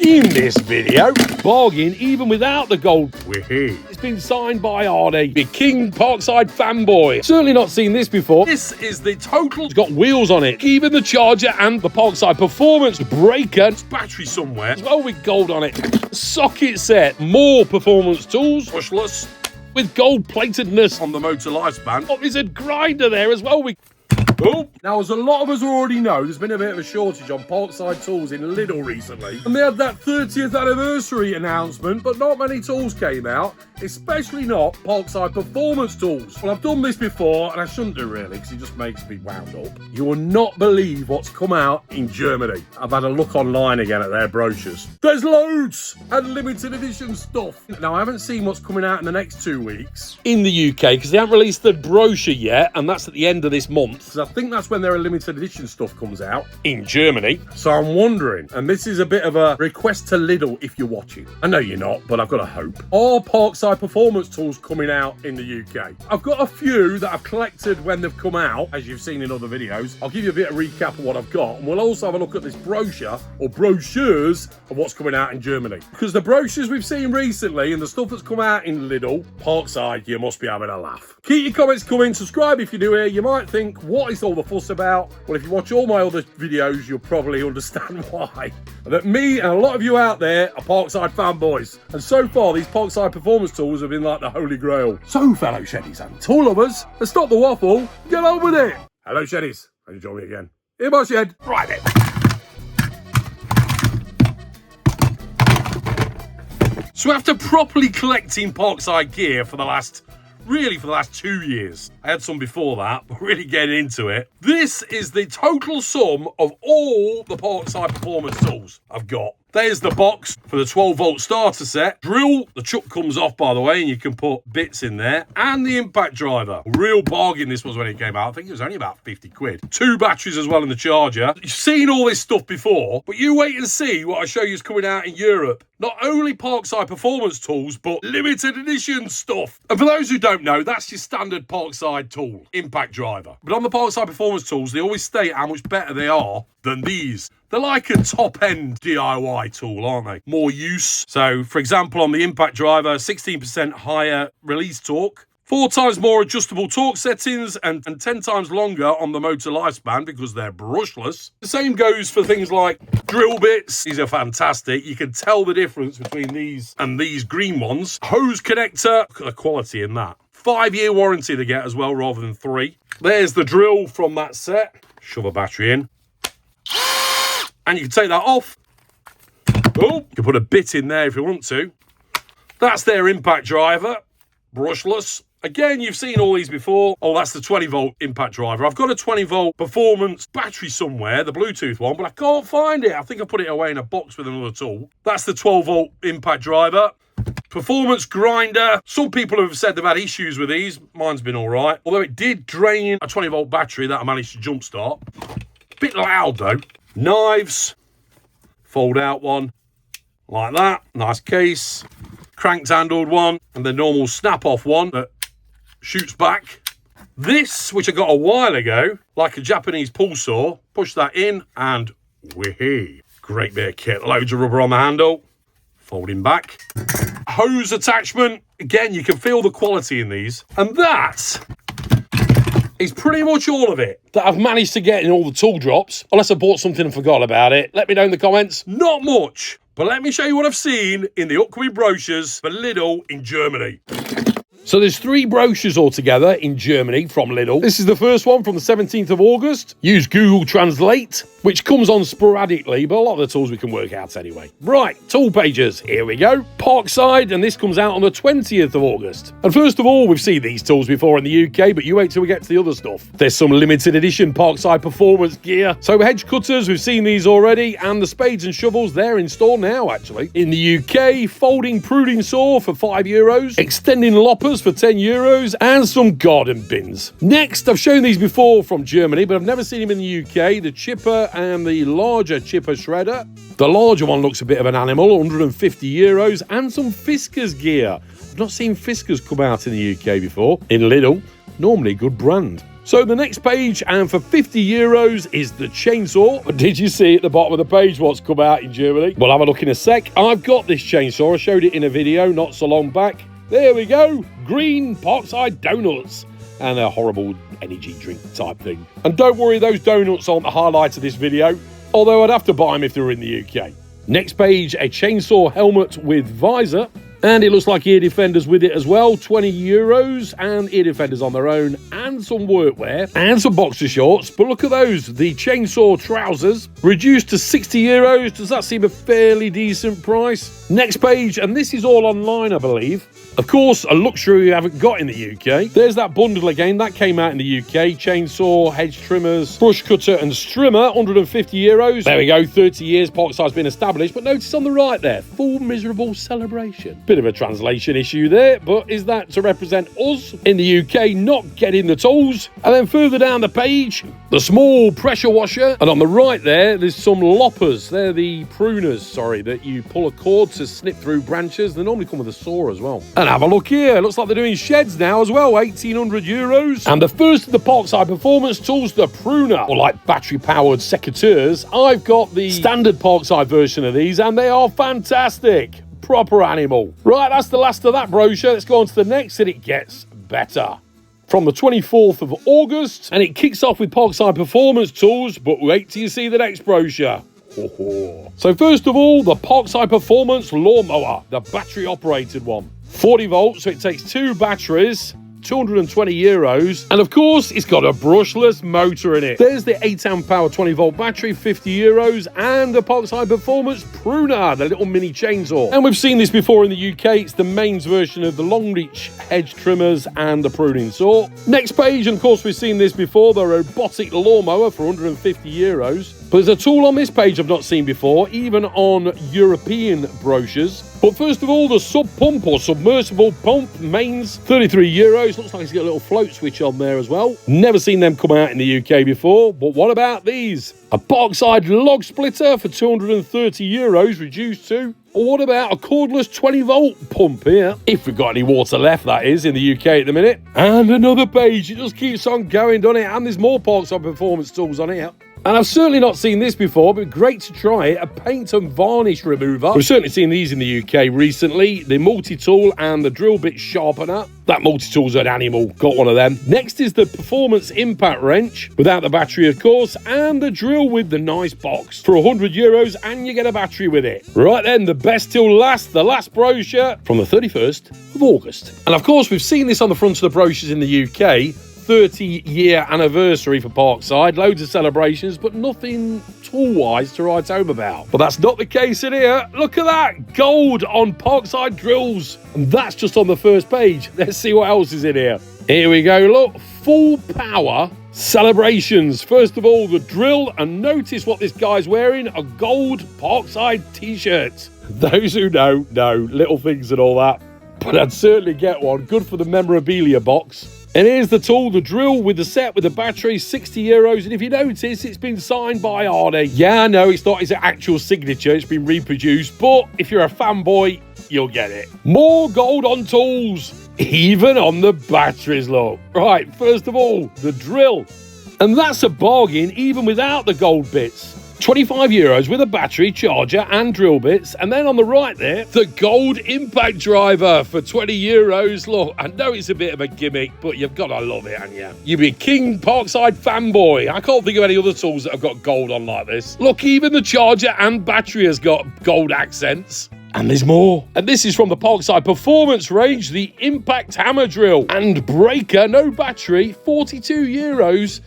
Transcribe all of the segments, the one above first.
In this video, bargain even without the gold wihey. It's been signed by ARNIE, the King Parkside fanboy. Certainly not seen this before. This is the total. It's got wheels on it, even the charger and the Parkside performance breaker. It's battery somewhere as well with gold on it. Socket set, more performance tools, brushless, with gold platedness on the motor lifespan. Oh, there's a grinder there as well. Now, as a lot of us already know, there's been a bit of a shortage on Parkside tools in Lidl recently. And they had that 30th anniversary announcement, but not many tools came out, especially not Parkside performance tools. Well, I've done this before, and I shouldn't do really, because it just makes me wound up. You will not believe what's come out in Germany. I've had a look online again at their brochures. There's loads and limited edition stuff. Now, I haven't seen what's coming out in the next 2 weeks in the UK, because they haven't released the brochure yet, and that's at the end of this month. So I think that's when their limited edition stuff comes out in Germany. So I'm wondering, and this is a bit of a request to Lidl if you're watching. I know you're not, but I've got a hope. Are Parkside performance tools coming out in the UK? I've got a few that I've collected when they've come out, as you've seen in other videos. I'll give you a bit of recap of what I've got, and we'll also have a look at this brochure, or brochures, of what's coming out in Germany. Because the brochures we've seen recently, and the stuff that's come out in Lidl, Parkside, you must be having a laugh. Keep your comments coming, subscribe if you're new here. You might think, what is all the fuss about? Well, if you watch all my other videos, you'll probably understand why. That me and a lot of you out there are Parkside fanboys. And so far, these Parkside performance tools have been like the holy grail. So, fellow sheddies and tool lovers, let's stop the waffle, get on with it. Hello, sheddies. How you join me again? In my shed. Right then. So after properly collecting Parkside gear for the last 2 years. I had some before that, but really getting into it. This is the total sum of all the Parkside performance tools I've got. There's the box for the 12-volt starter set. Drill, the chuck comes off, by the way, and you can put bits in there. And the impact driver. Real bargain this was when it came out. I think it was only about 50 quid. 2 batteries as well in the charger. You've seen all this stuff before, but you wait and see what I show you is coming out in Europe. Not only Parkside performance tools, but limited edition stuff. And for those who don't know, that's your standard Parkside tool, impact driver. But on the Parkside performance tools, they always state how much better they are than these. They're like a top-end DIY tool, aren't they? More use. So, for example, on the impact driver, 16% higher release torque, 4 times more adjustable torque settings, and 10 times longer on the motor lifespan because they're brushless. The same goes for things like drill bits. These are fantastic. You can tell the difference between these and these green ones. Hose connector, look at the quality in that. 5-year warranty they get as well rather than 3. There's the drill from that set. Shove a battery in. And you can take that off. Oh, you can put a bit in there if you want to. That's their impact driver, brushless. Again, you've seen all these before. Oh, that's the 20-volt impact driver. I've got a 20-volt performance battery somewhere, the Bluetooth one, but I can't find it. I think I put it away in a box with another tool. That's the 12-volt impact driver. Performance grinder. Some people have said they've had issues with these. Mine's been all right. Although it did drain a 20-volt battery that I managed to jumpstart. Bit loud, though. Knives, fold out one, like that, nice case, cranked handled one, and the normal snap off one that shoots back. This, which I got a while ago, like a Japanese pull saw, push that in and whee! Great bit of kit, loads of rubber on the handle, folding back. Hose attachment, again, you can feel the quality in these, and that is pretty much all of it that I've managed to get in all the tool drops, unless I bought something and forgot about it. Let me know in the comments. Not much, but let me show you what I've seen in the upcoming brochures for Lidl in Germany. So there's 3 brochures altogether in Germany from Lidl. This is the first one from the 17th of August. Use Google Translate, which comes on sporadically, but a lot of the tools we can work out anyway. Right, tool pages, here we go. Parkside, and this comes out on the 20th of August. And first of all, we've seen these tools before in the UK, but you wait till we get to the other stuff. There's some limited edition Parkside performance gear. So hedge cutters, we've seen these already, and the spades and shovels, they're in store now, actually. In the UK, folding pruning saw for €5, extending loppers for €10, and some garden bins. Next, I've shown these before from Germany, but I've never seen them in the UK. The chipper and the larger chipper shredder. The larger one looks a bit of an animal, €150, and some Fiskars gear. I've not seen Fiskars come out in the UK before. In Lidl, normally a good brand. So the next page, and for €50 is the chainsaw. Did you see at the bottom of the page what's come out in Germany? We'll have a look in a sec. I've got this chainsaw. I showed it in a video not so long back. There we go. Green Parkside donuts. And a horrible energy drink type thing. And don't worry, those donuts aren't the highlight of this video. Although I'd have to buy them if they were in the UK. Next page, a chainsaw helmet with visor. And it looks like ear defenders with it as well, €20, and ear defenders on their own, and some workwear, and some boxer shorts. But look at those, the chainsaw trousers, reduced to €60. Does that seem a fairly decent price? Next page, and this is all online, I believe. Of course, a luxury we haven't got in the UK. There's that bundle again, that came out in the UK. Chainsaw, hedge trimmers, brush cutter and strimmer, €150. There we go, 30 years, Parkside's been established. But notice on the right there, full miserable celebration. Bit of a translation issue there, but is that to represent us in the UK not getting the tools? And then further down the page, the small pressure washer. And on the right there, there's some loppers. They're the pruners, that you pull a cord to snip through branches. They normally come with a saw as well. And have a look here. It looks like they're doing sheds now as well, €1,800. And the first of the Parkside Performance tools, the pruner, or like battery-powered secateurs. I've got the standard Parkside version of these, and they are fantastic. Proper animal. Right, that's the last of that brochure. Let's go on to the next, and it gets better. From the 24th of August, and it kicks off with Parkside Performance tools, but wait till you see the next brochure. So first of all, the Parkside Performance lawnmower, the battery-operated one. 40 volts, so it takes 2 batteries, €220. And of course, it's got a brushless motor in it. There's the 8 amp hour 20 volt battery, €50, and the Parkside Performance pruner, the little mini chainsaw. And we've seen this before in the UK. It's the mains version of the long reach hedge trimmers and the pruning saw. Next page, and of course, we've seen this before, the robotic lawnmower for €150. But there's a tool on this page I've not seen before, even on European brochures. But first of all, the sub pump or submersible pump mains, €33. Looks like it's got a little float switch on there as well. Never seen them come out in the UK before. But what about these? A Parkside log splitter for €230, reduced to. Or what about a cordless 20 volt pump here? If we've got any water left, that is, in the UK at the minute. And another page. It just keeps on going, doesn't it? And there's more Parkside Performance tools on here. And I've certainly not seen this before, but great to try it. A paint and varnish remover. We've certainly seen these in the UK recently. The multi-tool and the drill bit sharpener. That multi-tool's an animal. Got one of them. Next is the Performance impact wrench, without the battery, of course, and the drill with the nice box for €100, and you get a battery with it. Right then, the best till last, the last brochure from the 31st of August. And of course, we've seen this on the front of the brochures in the UK. 30-year anniversary for Parkside, loads of celebrations, but nothing tool-wise to write home about. But that's not the case in here. Look at that, gold on Parkside drills. And that's just on the first page. Let's see what else is in here. Here we go, look, full power celebrations. First of all, the drill, and notice what this guy's wearing, a gold Parkside t-shirt. Those who know, little things and all that. But I'd certainly get one, good for the memorabilia box. And here's the tool, the drill with the set with the battery, €60. And if you notice, it's been signed by ARNIE. Yeah, I know it's not his actual signature, it's been reproduced, but if you're a fanboy, you'll get it. More gold on tools, even on the batteries, look. Right, first of all, the drill. And that's a bargain, even without the gold bits. €25 with a battery, charger and drill bits. And then on the right there, the gold impact driver for €20. Look, I know it's a bit of a gimmick, but you've got to love it, haven't you? You'd be a King Parkside fanboy. I can't think of any other tools that have got gold on like this. Look, even the charger and battery has got gold accents. And there's more. And this is from the Parkside Performance range, the Impact Hammer Drill and Breaker, no battery, €42.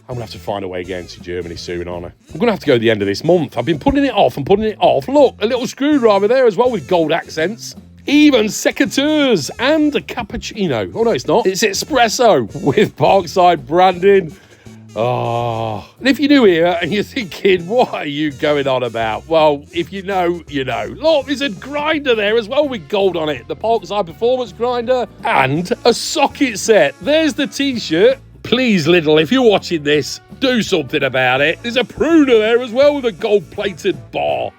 I'm going to have to find a way again to Germany soon, aren't I? I'm going to have to go the end of this month. I've been putting it off and putting it off. Look, a little screwdriver there as well with gold accents. Even secateurs and a cappuccino. Oh, no, it's not. It's espresso with Parkside branding. Oh. And if you're new here and you're thinking, what are you going on about? Well, if you know, you know. Look, there's a grinder there as well with gold on it. The Parkside Performance grinder and a socket set. There's the t-shirt. Please, Lidl, if you're watching this, do something about it. There's a pruner there as well with a gold-plated bar.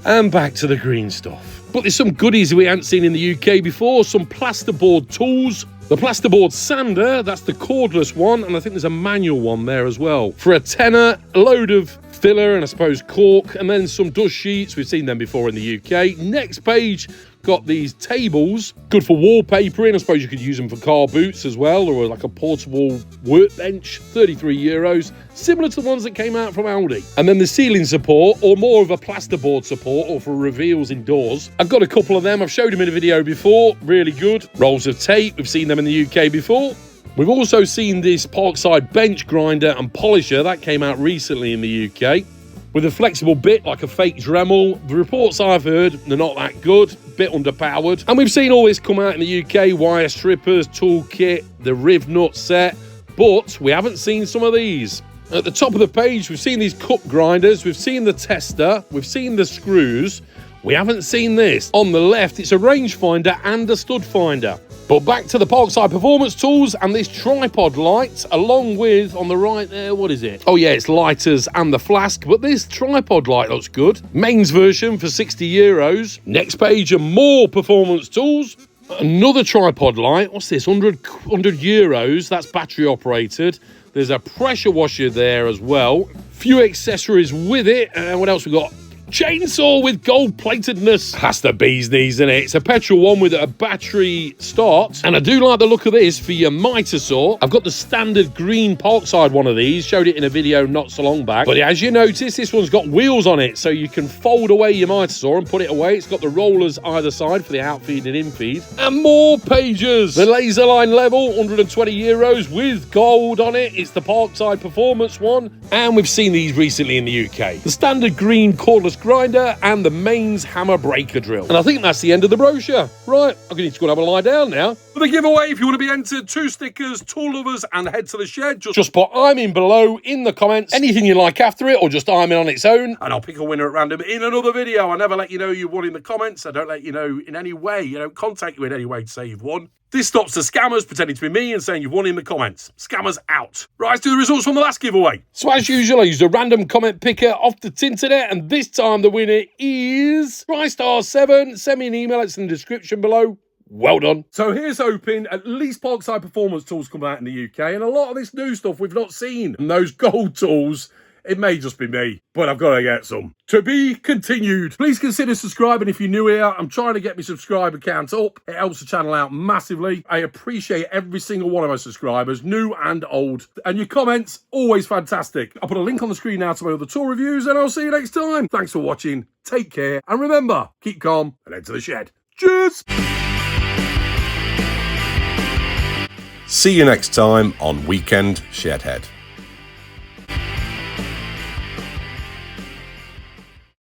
And back to the green stuff. But there's some goodies we haven't seen in the UK before. Some plasterboard tools. The plasterboard sander, that's the cordless one, and I think there's a manual one there as well. For a tenner, a load of filler and I suppose cork, and then some dust sheets. We've seen them before in the UK. Next page, got these tables, good for wallpapering. I suppose you could use them for car boots as well, or like a portable workbench, €33, similar to the ones that came out from Aldi. And then the ceiling support, or more of a plasterboard support, or for reveals indoors. I've got a couple of them. I've showed them in a video before, really good. Rolls of tape, we've seen them in the UK before. We've also seen this Parkside bench grinder and polisher, that came out recently in the UK. With a flexible bit like a fake Dremel. The reports I've heard, they're not that good, bit underpowered. And we've seen all this come out in the UK, wire strippers, toolkit, the riv nut set, but we haven't seen some of these. At the top of the page, we've seen these cup grinders, we've seen the tester, we've seen the screws. We haven't seen this. On the left, it's a rangefinder and a stud finder. But back to the Parkside Performance Tools and this tripod light, along with, on the right there, what is it? Oh yeah, it's lighters and the flask, but this tripod light looks good. Mains version for €60. Next page, and more performance tools. Another tripod light, what's this, €100, that's battery operated. There's a pressure washer there as well. Few accessories with it, and what else we got? Chainsaw with gold-platedness. That's the bee's knees, isn't it? It's a petrol one with a battery start. And I do like the look of this for your mitre saw. I've got the standard green Parkside one of these. Showed it in a video not so long back. But as you notice, this one's got wheels on it, so you can fold away your mitre saw and put it away. It's got the rollers either side for the outfeed and infeed. And more pages. The laser line level, €120 with gold on it. It's the Parkside Performance one. And we've seen these recently in the UK. The standard green cordless grinder and the mains hammer breaker drill. And I think that's the end of the brochure. Right, I'm going to go and have a lie down now. For the giveaway, if you want to be entered, 2 stickers, tool lovers, and head to the shed. Just put I'm in below in the comments. Anything you like after it, or just I'm in on its own. And I'll pick a winner at random in another video. I never let you know you won in the comments. I don't let you know in any way. You don't contact you in any way to say you've won. This stops the scammers pretending to be me and saying you've won in the comments. Scammers out. Right, let's do the results from the last giveaway. So as usual, I used a random comment picker off the Tinternet, and this time the winner is TriStar7. Send me an email, it's in the description below. Well done. So here's hoping at least Parkside Performance Tools come out in the UK, and a lot of this new stuff we've not seen. And those gold tools, it may just be me, but I've got to get some. To be continued. Please consider subscribing if you're new here. I'm trying to get my subscriber count up. It helps the channel out massively. I appreciate every single one of my subscribers, new and old. And your comments, always fantastic. I'll put a link on the screen now to my other tool reviews, and I'll see you next time. Thanks for watching. Take care. And remember, keep calm and head to the shed. Cheers! See you next time on Weekend Shedhead.